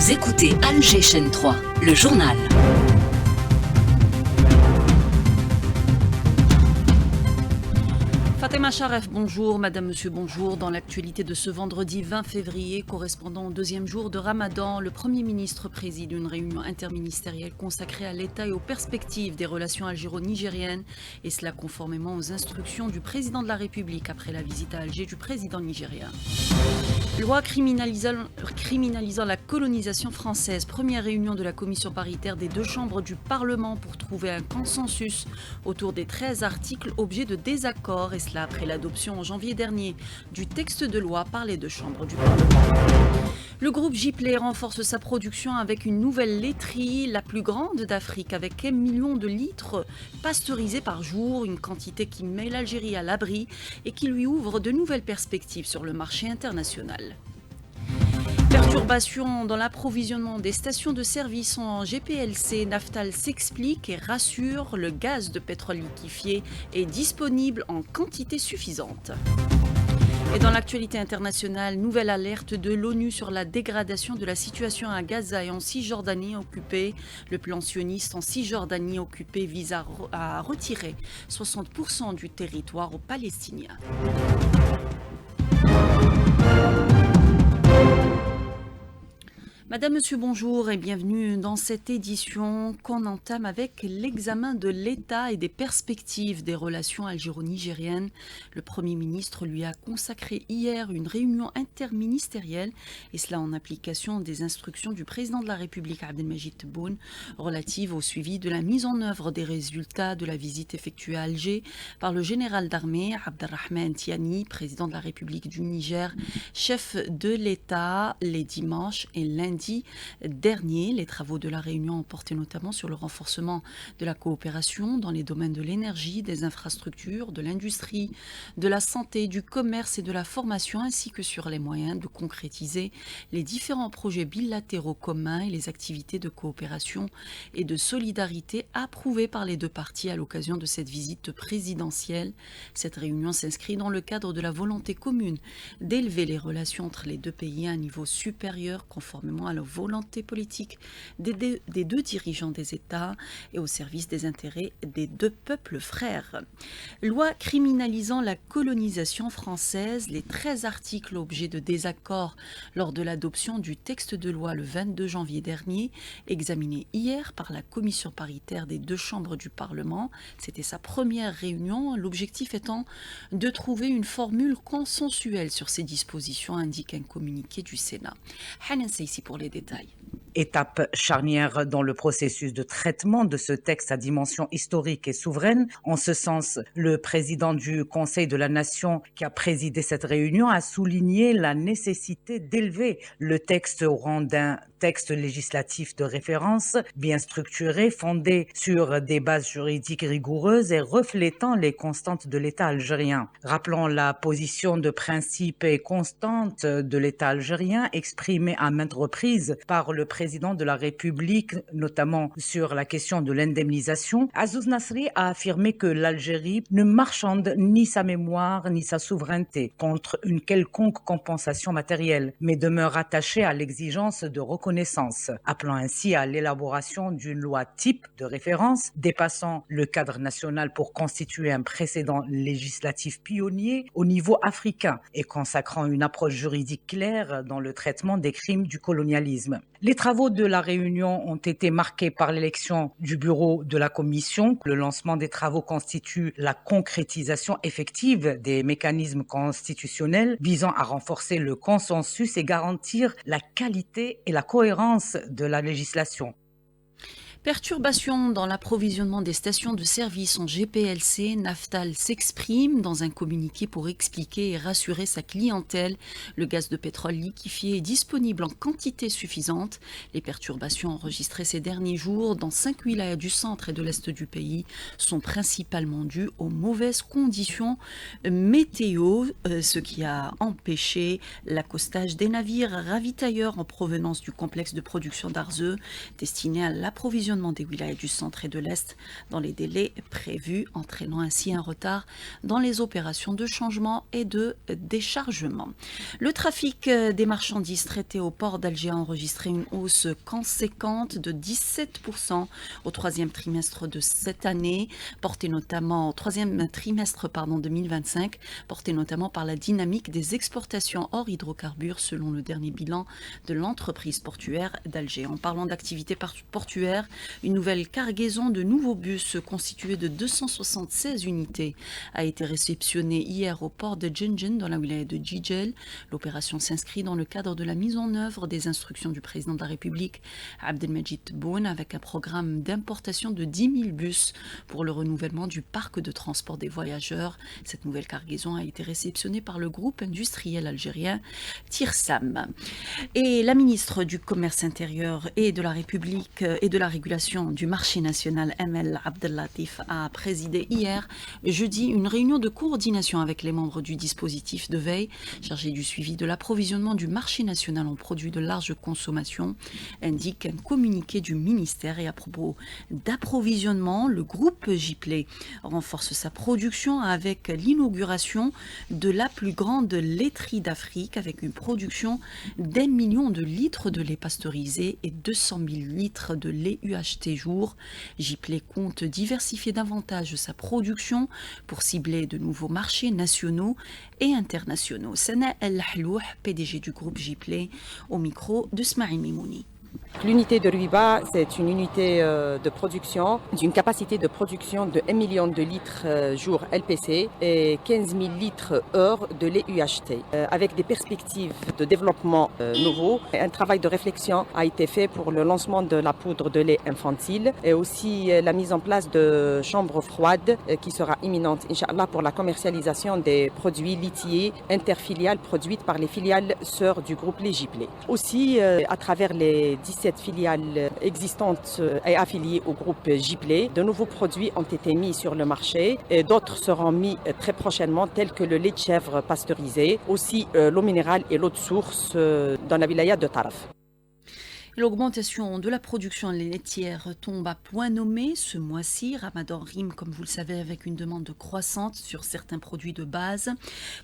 Vous écoutez Alger Chaîne 3, le journal. Fatima Charef, bonjour. Madame, monsieur, bonjour. Dans l'actualité de ce vendredi 20 février, correspondant au deuxième jour de Ramadan, le Premier ministre préside une réunion interministérielle consacrée à l'État et aux perspectives des relations algéro-nigériennes, et cela conformément aux instructions du président de la République après la visite à Alger du président nigérien. Loi criminalisant la colonisation française. Première réunion de la commission paritaire des deux chambres du Parlement pour trouver un consensus autour des 13 articles objets de désaccord, et cela après l'adoption en janvier dernier du texte de loi par les deux chambres du Parlement. Le groupe Gipley renforce sa production avec une nouvelle laiterie, la plus grande d'Afrique, avec 1 million de litres pasteurisés par jour, une quantité qui met l'Algérie à l'abri et qui lui ouvre de nouvelles perspectives sur le marché international. Perturbations dans l'approvisionnement des stations de service en GPLC, Naftal s'explique et rassure, le gaz de pétrole liquéfié est disponible en quantité suffisante. Et dans l'actualité internationale, nouvelle alerte de l'ONU sur la dégradation de la situation à Gaza et en Cisjordanie occupée. Le plan sioniste en Cisjordanie occupée vise à retirer 60% du territoire aux Palestiniens. Madame, monsieur, bonjour et bienvenue dans cette édition qu'on entame avec l'examen de l'état et des perspectives des relations algéro-nigériennes. Le Premier ministre lui a consacré hier une réunion interministérielle, et cela en application des instructions du président de la République Abdelmajid Tebboune relative au suivi de la mise en œuvre des résultats de la visite effectuée à Alger par le général d'armée Abderrahmane Tiani, président de la République du Niger, chef de l'État, les dimanches et lundis dernier. Les travaux de la réunion ont porté notamment sur le renforcement de la coopération dans les domaines de l'énergie, des infrastructures, de l'industrie, de la santé, du commerce et de la formation, ainsi que sur les moyens de concrétiser les différents projets bilatéraux communs et les activités de coopération et de solidarité approuvées par les deux parties à l'occasion de cette visite présidentielle. Cette réunion s'inscrit dans le cadre de la volonté commune d'élever les relations entre les deux pays à un niveau supérieur, conformément à la volonté politique des deux dirigeants des États et au service des intérêts des deux peuples frères. Loi criminalisant la colonisation française, les 13 articles objets de désaccord lors de l'adoption du texte de loi le 22 janvier dernier, examiné hier par la commission paritaire des deux chambres du Parlement. C'était sa première réunion, l'objectif étant de trouver une formule consensuelle sur ces dispositions, indique un communiqué du Sénat. Hanan Seissi pour les détails. Étape charnière dans le processus de traitement de ce texte à dimension historique et souveraine. En ce sens, le président du Conseil de la Nation qui a présidé cette réunion a souligné la nécessité d'élever le texte au rang d'un texte législatif de référence, bien structuré, fondé sur des bases juridiques rigoureuses et reflétant les constantes de l'État algérien. Rappelons la position de principe et constante de l'État algérien exprimée à maintes reprises par le président de la République, notamment sur la question de l'indemnisation. Azouz Nasri a affirmé que l'Algérie ne marchande ni sa mémoire ni sa souveraineté contre une quelconque compensation matérielle, mais demeure attachée à l'exigence de reconnaissance, appelant ainsi à l'élaboration d'une loi type de référence dépassant le cadre national pour constituer un précédent législatif pionnier au niveau africain et consacrant une approche juridique claire dans le traitement des crimes du colonialisme. Les travaux de la réunion ont été marqués par l'élection du bureau de la commission. Le lancement des travaux constitue la concrétisation effective des mécanismes constitutionnels visant à renforcer le consensus et garantir la qualité et la cohérence de la législation. Perturbations dans l'approvisionnement des stations de service en GPLC, Naftal s'exprime dans un communiqué pour expliquer et rassurer sa clientèle. Le gaz de pétrole liquéfié est disponible en quantité suffisante. Les perturbations enregistrées ces derniers jours dans 5 wilayas du centre et de l'est du pays sont principalement dues aux mauvaises conditions météo, ce qui a empêché l'accostage des navires ravitailleurs en provenance du complexe de production d'Arzeu destiné à l'approvisionnement d'approvisionnement des wilayas du centre et de l'Est dans les délais prévus, entraînant ainsi un retard dans les opérations de changement et de déchargement. Le trafic des marchandises traitées au port d'Alger a enregistré une hausse conséquente de 17% au troisième trimestre de cette année, portée notamment au troisième trimestre 2025, portée notamment par la dynamique des exportations hors hydrocarbures selon le dernier bilan de l'entreprise portuaire d'Alger. En parlant d'activité portuaire, une nouvelle cargaison de nouveaux bus constituée de 276 unités a été réceptionnée hier au port de Djenjen dans la wilaya de Djidjel. L'opération s'inscrit dans le cadre de la mise en œuvre des instructions du président de la République, Abdelmajid Tebboune, avec un programme d'importation de 10 000 bus pour le renouvellement du parc de transport des voyageurs. Cette nouvelle cargaison a été réceptionnée par le groupe industriel algérien Tirsam. Et la ministre du Commerce intérieur et de la République et de la régulation du marché national, Amel Abdellatif, a présidé hier, jeudi, une réunion de coordination avec les membres du dispositif de veille chargé du suivi de l'approvisionnement du marché national en produits de large consommation, indique un communiqué du ministère. Et à propos d'approvisionnement, le groupe Gipley renforce sa production avec l'inauguration de la plus grande laiterie d'Afrique avec une production d'1 million de litres de lait pasteurisé et 200 000 litres de lait UHT jour. Gipley compte diversifier davantage sa production pour cibler de nouveaux marchés nationaux et internationaux. Sana El Hlouh, PDG du groupe Gipley, au micro de Smaïl Mimouni. L'unité de Ruiba, c'est une unité de production d'une capacité de production de 1 million de litres jour LPC et 15 000 litres heure de lait UHT. Avec des perspectives de développement nouveaux, un travail de réflexion a été fait pour le lancement de la poudre de lait infantile et aussi la mise en place de chambres froides qui sera imminente, Inch'Allah, pour la commercialisation des produits laitiers interfiliales produites par les filiales sœurs du groupe Les Gipley. Aussi, à travers les 17 filiales existantes et affiliées au groupe Gipley, de nouveaux produits ont été mis sur le marché et d'autres seront mis très prochainement, tels que le lait de chèvre pasteurisé, aussi l'eau minérale et l'eau de source dans la wilaya de Taraf. L'augmentation de la production laitière tombe à point nommé ce mois-ci. Ramadan rime, comme vous le savez, avec une demande croissante sur certains produits de base.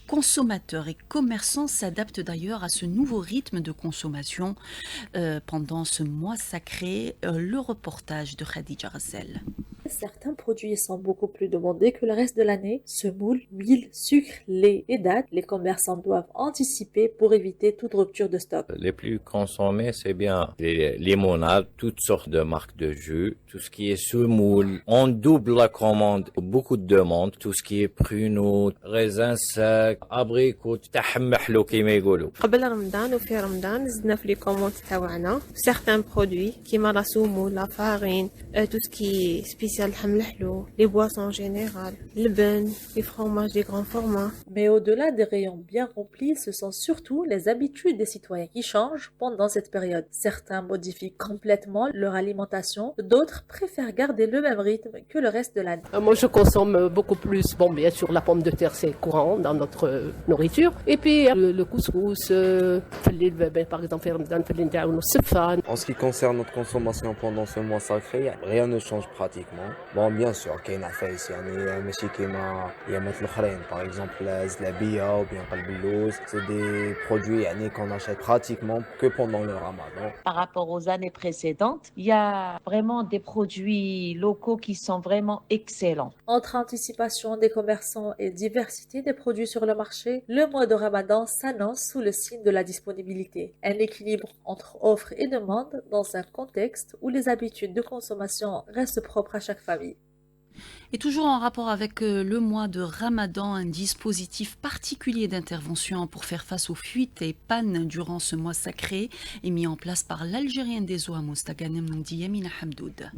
Consommateurs et commerçants s'adaptent d'ailleurs à ce nouveau rythme de consommation pendant ce mois sacré. Le reportage de Khadija Rassel. Certains produits sont beaucoup plus demandés que le reste de l'année. Semoule, huile, sucre, lait et dattes. Les commerçants doivent anticiper pour éviter toute rupture de stock. Les plus consommés, c'est bien les limonades, toutes sortes de marques de jus, tout ce qui est semoule. On double la commande, beaucoup de demandes. Tout ce qui est pruneaux, raisins secs, abricots, تحمحلو كيما يقولوا. قبل رمضان وفي رمضان زدنا في لي كوموند تاعنا certains produits كيما لا سومول, la farine, tout ce qui est spécial الحلو, les boissons en général, le pain, les fromages des grands formats. Mais au-delà des rayons bien remplis, ce sont surtout les habitudes des citoyens qui changent pendant cette période. Certains modifient complètement leur alimentation, d'autres préfèrent garder le même rythme que le reste de l'année. Moi, je consomme beaucoup plus, bien sûr, la pomme de terre, c'est courant dans notre nourriture. Et puis, le couscous, par exemple, en ce qui concerne notre consommation pendant ce mois sacré, rien ne change pratiquement. Bon, bien sûr, il y a une affaire ici, par exemple, la bia ou bien le bilouz, c'est des produits qu'on achète pratiquement que pendant le ramadan. Par rapport aux années précédentes, il y a vraiment des produits locaux qui sont vraiment excellents. Entre anticipation des commerçants et diversité des produits sur le marché, le mois de Ramadan s'annonce sous le signe de la disponibilité. Un équilibre entre offre et demande dans un contexte où les habitudes de consommation restent propres à chaque famille. Et toujours en rapport avec le mois de Ramadan, un dispositif particulier d'intervention pour faire face aux fuites et pannes durant ce mois sacré est mis en place par l'Algérien des eaux à Mostaganem, nous dit Yamina Hamdoud.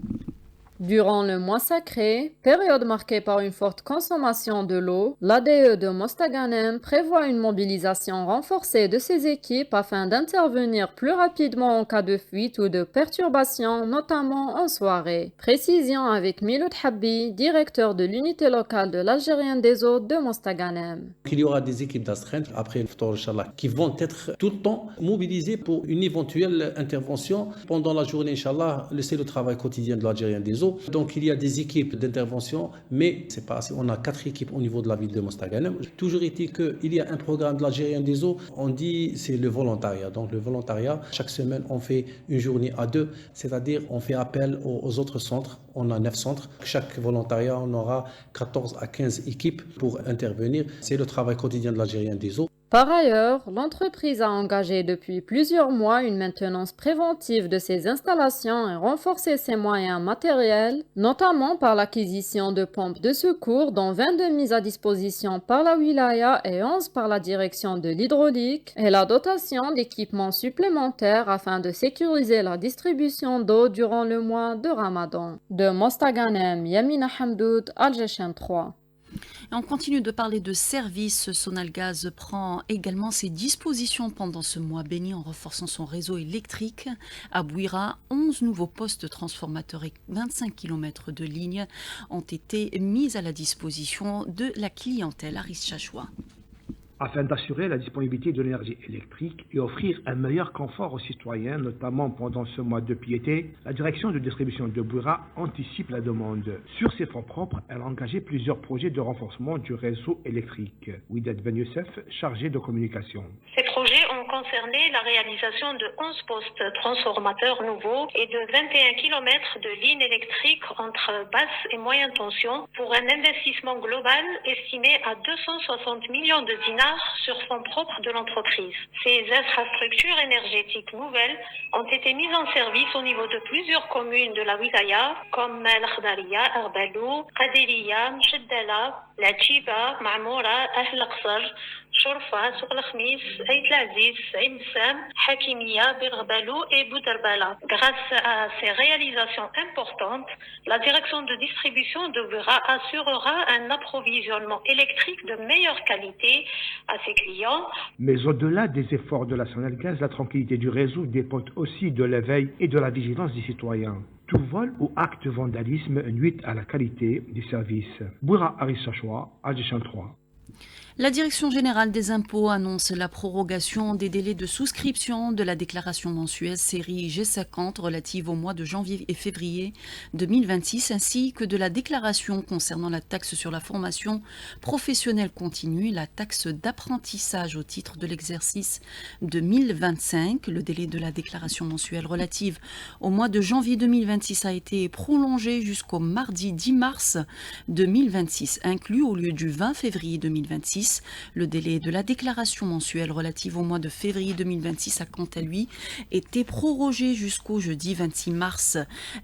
Durant le mois sacré, période marquée par une forte consommation de l'eau, l'ADE de Mostaganem prévoit une mobilisation renforcée de ses équipes afin d'intervenir plus rapidement en cas de fuite ou de perturbation, notamment en soirée. Précision avec Miloud Habbi, directeur de l'unité locale de l'Algérienne des eaux de Mostaganem. Il y aura des équipes d'astreinte après le Ftor, Inch'Allah, qui vont être tout le temps mobilisées pour une éventuelle intervention pendant la journée, Inch'Allah. C'est le travail quotidien de l'Algérienne des eaux. Donc il y a des équipes d'intervention, mais c'est pas assez. On a 4 équipes au niveau de la ville de Mostaganem. Toujours est-il qu'il y a un programme de l'Algérienne des eaux. On dit c'est le volontariat. Donc le volontariat, chaque semaine on fait une journée à 2, c'est-à-dire on fait appel aux autres centres. On a 9 centres. Chaque volontariat, on aura 14 à 15 équipes pour intervenir. C'est le travail quotidien de l'Algérienne des eaux. Par ailleurs, l'entreprise a engagé depuis plusieurs mois une maintenance préventive de ses installations et renforcé ses moyens matériels, notamment par l'acquisition de pompes de secours, dont 22 mises à disposition par la wilaya et 11 par la direction de l'hydraulique, et la dotation d'équipements supplémentaires afin de sécuriser la distribution d'eau durant le mois de Ramadan. De Mostaganem, Yamina Hamdoud, Algéchem 3. Et on continue de parler de services. Sonalgaz prend également ses dispositions pendant ce mois béni en renforçant son réseau électrique. À Bouira, 11 nouveaux postes transformateurs et 25 km de lignes ont été mis à la disposition de la clientèle. Aris Chachoua. Afin d'assurer la disponibilité de l'énergie électrique et offrir un meilleur confort aux citoyens, notamment pendant ce mois de piété, la direction de distribution de Bouira anticipe la demande. Sur ses fonds propres, elle a engagé plusieurs projets de renforcement du réseau électrique. Ouidat Ben Youssef, chargé de communication. Ces projets ont concerné la réalisation de 11 postes transformateurs nouveaux et de 21 km de lignes électriques entre basse et moyenne tension pour un investissement global estimé à 260 millions de dinars sur fonds propres de l'entreprise. Ces infrastructures énergétiques nouvelles ont été mises en service au niveau de plusieurs communes de la wilaya comme El Khdaria, Arbalou, Qadiriya, Mcheddala, La Tchiba, Mamoura, Ahl Aqsar, Shorfa, Souk al-Khamis, Aït Aziz, Aïn Sam, Hakimiya, Birbalou et Boudarbala. Grâce à ces réalisations importantes, la direction de distribution de Bouira assurera un approvisionnement électrique de meilleure qualité à ses clients. Mais au-delà des efforts de la Sonalgaz, la tranquillité du réseau dépend aussi de l'éveil et de la vigilance des citoyens. Tout vol ou acte de vandalisme nuit à la qualité des services. Bouira Aris Chachoua, Algéchem 3. La Direction générale des impôts annonce la prorogation des délais de souscription de la déclaration mensuelle série G50 relative au mois de janvier et février 2026 ainsi que de la déclaration concernant la taxe sur la formation professionnelle continue et la taxe d'apprentissage au titre de l'exercice 2025. Le délai de la déclaration mensuelle relative au mois de janvier 2026 a été prolongé jusqu'au mardi 10 mars 2026, inclus au lieu du 20 février 2026. Le délai de la déclaration mensuelle relative au mois de février 2026 a quant à lui été prorogé jusqu'au jeudi 26 mars,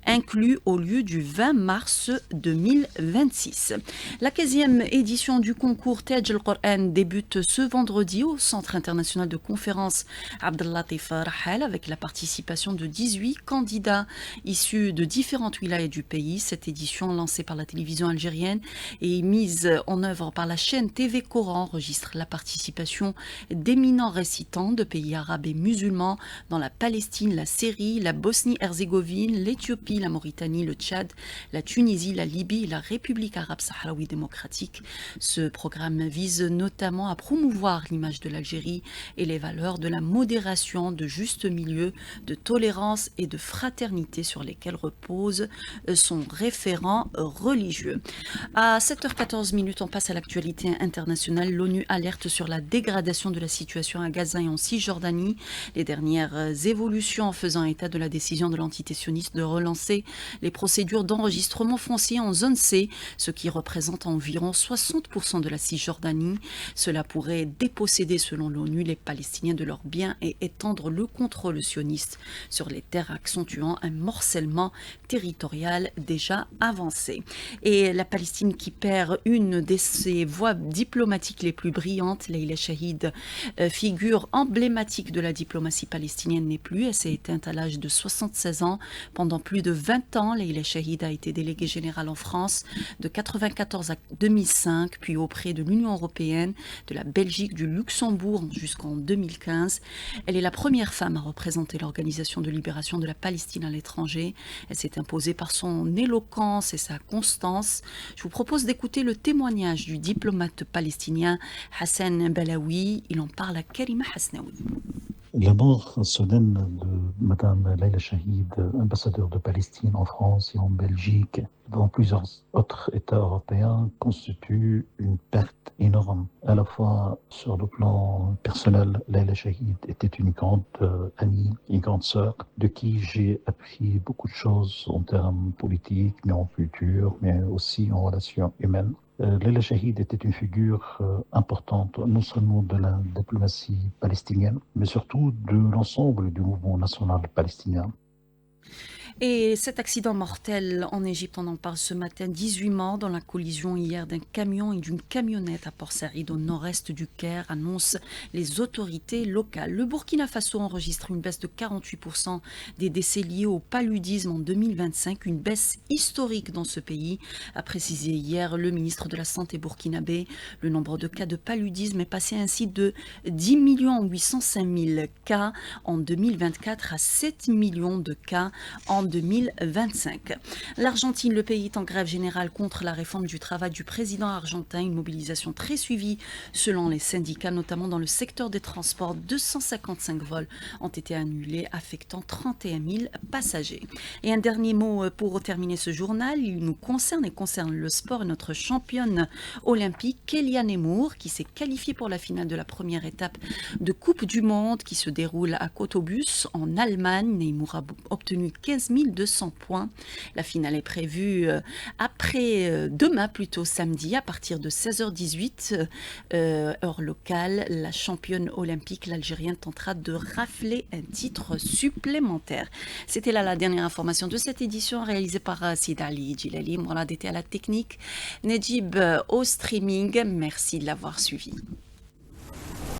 inclus au lieu du 20 mars 2026. La 15e édition du concours Taj al-Qur'an débute ce vendredi au Centre international de conférences Abdellatif Rahal avec la participation de 18 candidats issus de différentes wilayas du pays. Cette édition, lancée par la télévision algérienne et mise en œuvre par la chaîne TV Coran, enregistre la participation d'éminents récitants de pays arabes et musulmans dans la Palestine, la Syrie, la Bosnie-Herzégovine, l'Éthiopie, la Mauritanie, le Tchad, la Tunisie, la Libye et la République arabe sahraoui démocratique. Ce programme vise notamment à promouvoir l'image de l'Algérie et les valeurs de la modération, de juste milieu, de tolérance et de fraternité sur lesquelles repose son référent religieux. À 7h14, on passe à l'actualité internationale. L'ONU alerte sur la dégradation de la situation à Gaza et en Cisjordanie. Les dernières évolutions faisant état de la décision de l'entité sioniste de relancer les procédures d'enregistrement foncier en zone C, ce qui représente environ 60% de la Cisjordanie. Cela pourrait déposséder, selon l'ONU, les Palestiniens de leurs biens et étendre le contrôle sioniste sur les terres, accentuant un morcellement territorial déjà avancé. Et la Palestine qui perd une de ses voies diplomatiques diplomatiques les plus brillantes. Leïla Chahid, figure emblématique de la diplomatie palestinienne, n'est plus. Elle s'est éteinte à l'âge de 76 ans. Pendant plus de 20 ans, Leïla Chahid a été déléguée générale en France de 1994 à 2005, puis auprès de l'Union européenne, de la Belgique, du Luxembourg jusqu'en 2015. Elle est la première femme à représenter l'Organisation de libération de la Palestine à l'étranger. Elle s'est imposée par son éloquence et sa constance. Je vous propose d'écouter le témoignage du diplomate palestinien Hassan Balawi. Il en parle à Karima Hasnaoui. La mort soudaine de Madame Leïla Chahid, ambassadeur de Palestine en France et en Belgique, dans plusieurs autres États européens, constitue une perte énorme. À la fois sur le plan personnel, Leïla Chahid était une grande amie, une grande sœur, de qui j'ai appris beaucoup de choses en termes politiques, mais en culture, mais aussi en relations humaines. Leïla Chahid était une figure importante, non seulement de la diplomatie palestinienne, mais surtout de l'ensemble du mouvement national palestinien. Et cet accident mortel en Égypte, on en parle ce matin, 18 morts dans la collision hier d'un camion et d'une camionnette à Port Saïd au nord-est du Caire, annoncent les autorités locales. Le Burkina Faso enregistre une baisse de 48% des décès liés au paludisme en 2025, une baisse historique dans ce pays, a précisé hier le ministre de la Santé burkinabé. Le nombre de cas de paludisme est passé ainsi de 10 805 000 cas en 2024 à 7 millions de cas en 2025. L'Argentine, le pays est en grève générale contre la réforme du travail du président argentin, une mobilisation très suivie selon les syndicats, notamment dans le secteur des transports. 255 vols ont été annulés, affectant 31 000 passagers. Et un dernier mot pour terminer ce journal, il nous concerne et concerne le sport et notre championne olympique, Kélian Emour, qui s'est qualifiée pour la finale de la première étape de Coupe du Monde qui se déroule à Cottbus en Allemagne. Emour a obtenu 15 200 points. La finale est prévue demain, plutôt samedi, à partir de 16h18, heure locale. La championne olympique, l'Algérienne, tentera de rafler un titre supplémentaire. C'était là la dernière information de cette édition réalisée par Sid Ali Djilali. Mourad était à la technique, Nejib au streaming. Merci de l'avoir suivi.